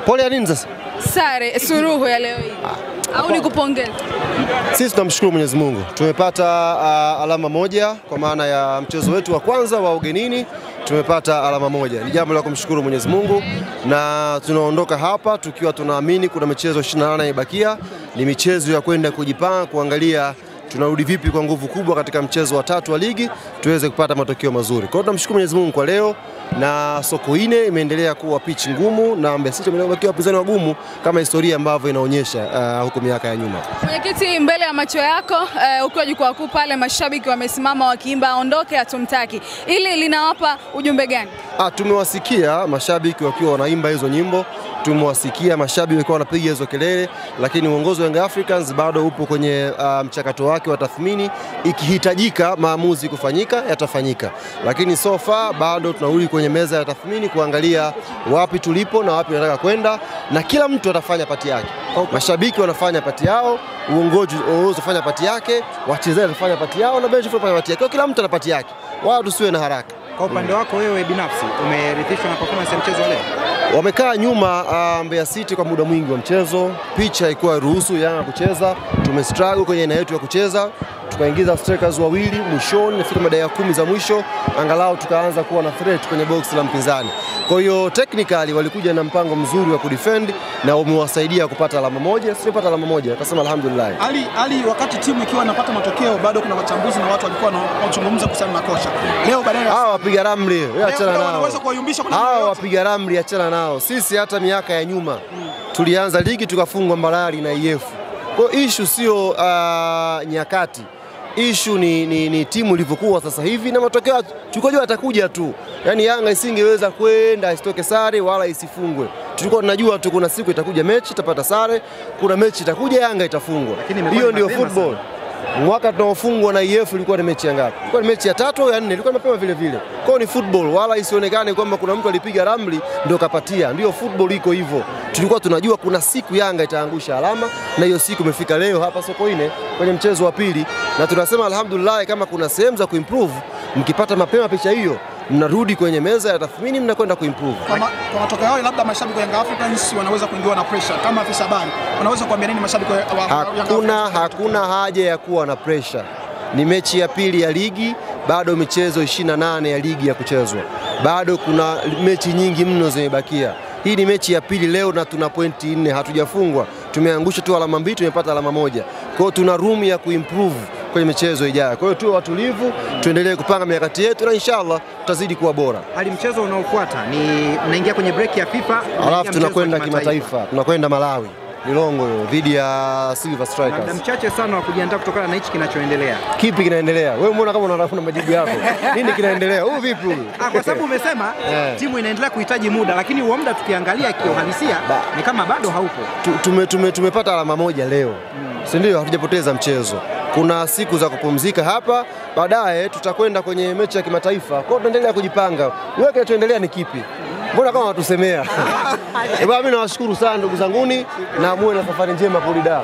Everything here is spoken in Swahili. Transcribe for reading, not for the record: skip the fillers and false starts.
Pole ya nini sasa? Sare suruhu ya leo hii. Au ni kupongeza? Sisi tunamshukuru Mwenyezi Mungu. Tumepata alama moja kwa maana ya mchezo wetu wa kwanza wa ugenini, tumepata alama moja. Ni jambo la kumshukuru Mwenyezi Mungu na tunaondoka hapa tukiwa tunaamini kuna michezo 28 ibakia. Ni michezo ya kwenda kujipanga kuangalia tunarudi vipi kwa nguvu kubwa katika mchezo wa tatu wa ligi tuweze kupata matokeo mazuri. Kwa hiyo tunamshukuru Mwenyezi Mungu kwa leo, na Sokoine imeendelea kuwa pitch ngumu na Mbeya City imeendelea kuwa wapinzani wagumu kama historia ambavyo inaonyesha huko miaka ya nyuma. Mwenyekiti, mbele ya macho yako ukiwa jukwaa kuu pale, mashabiki wamesimama wakiimba aondoke hatumtaki. Ili linawapa ujumbe gani? Tumewasikia mashabiki wakiwa wanaimba hizo nyimbo, tumewasikia mashabiki wakiwa wanapiga hizo kelele, lakini uongozi wa Young Africans bado upo kwenye mchakato wake wa tathmini. Ikihitajika maamuzi kufanyika yatafanyika, lakini so far bado tunarudi kwenye meza ya tathmini kuangalia wapi tulipo na wapi tunataka kwenda, na kila mtu atafanya pati yake. Mashabiki wanafanya pati yao, uongozi unafanya pati yake, wachezaji wanafanya pati yao na benchi wanafanya pati yake. Kila mtu ana pati yake, wao tusiwe na haraka. Kwa upande wako wewe binafsi umeridhishwa na performance ya mchezo leo? Wamekaa nyuma Mbeya City kwa muda mwingi wa mchezo, picha haikuwa ruhusu Yanga kucheza, tumestruggle kwenye aina yetu ya kucheza, tukaingiza strikers wawili mwishoni, nafika dakika 10 za mwisho angalau tukaanza kuwa na threat kwenye box la mpinzani. Kwa hiyo technically walikuja na mpango mzuri wa kudefend na umewasaidia kupata alama moja. Sio pata alama moja, akasema alhamdulillah. Ali wakati timu ikiwa inapata matokeo bado kuna wachambuzi na watu walikuwa wanazungumza kuhusiana na kocha. Leo badala ya wapiga ramli, achana nao. Wanaweza kuwayumbisha kwa nini? Wapiga ramli achana nao. Sisi hata miaka ya nyuma tulianza ligi tukafungwa Mbalali na IF. Kwa issue sio nyakati. Issue ni timu ilivyokuwa sasa hivi na matokeo tukojua atakuja tu. Yaani Yanga isingeweza kwenda isitoke sare wala isifungwe. Tulikuwa tunajua tu kuna siku itakuja mechi itapata sare, kuna mechi itakuja Yanga itafungwa. Hiyo ndio football. Mwaka tunaofungwa na IF ilikuwa ni mechi ya ngapi? Ilikuwa ni mechi ya 3 au ya 4, ilikuwa mapema vile vile. Kwa hiyo ni football, wala isionekane kwamba kuna mtu alipiga ramli ndio kapatia. Ndio football iko hivyo. Tulikuwa tunajua kuna siku Yanga itaangusha alama na hiyo siku imefika leo hapa Sokoine kwenye mchezo wa pili, na tunasema alhamdulillah kama kuna sehemu za kuimprove, mkipata mapema picha hiyo mnarudi kwenye meza ya tathmini, mnakwenda kuimprove. Kwa matokeo yao labda mashabiki wa Young Africans wanaweza kuingiwa na pressure. Kama afisa habari wanaweza kuambia nini mashabiki wa Young Africans? Hakuna haja ya kuwa na pressure. Ni mechi ya pili ya ligi, bado michezo 28 ya ligi ya kuchezwa. Bado kuna mechi nyingi mno zimebakia. Hii ni mechi ya pili leo na tuna pointi 4, hatujafungwa. Tumeangusha tu alama 2, tumepata alama 1. Kwa hiyo tuna room ya kuimprove kwenye michezo ijayo. Kwa hiyo tuwe watulivu, tuendelee kupanga mikakati yetu na inshallah tutazidi kuwa bora. Hadi mchezo unaofuata ni mnaingia kwenye break ya FIFA, alafu tunakwenda kimataifa. Tunakwenda Malawi, Milongo dhidi ya Silver Strikers. Muda mchache sana wa kujiandaa kutokana na hichi kinachoendelea. Kipi kinaendelea? Wewe umeona kama unatafuna majibu yako. Nini kinaendelea? Huyu vipi huyu? Kwa sababu umesema timu inaendelea kuhitaji muda, lakini huo muda tukiangalia kiuhalisia ni kama bado haupo. Tumepata alama moja leo. Si ndio? Hatujapoteza mchezo. Kuna siku za kupumzika hapa, baadaye tutakwenda kwenye mechi ya kimataifa. Kwa hiyo tunaendelea kujipanga. Wewe kinachoendelea ni kipi? Mbona kama watusemea? Mimi nawashukuru sana ndugu zanguni na muwe na safari njema kurudi Dar.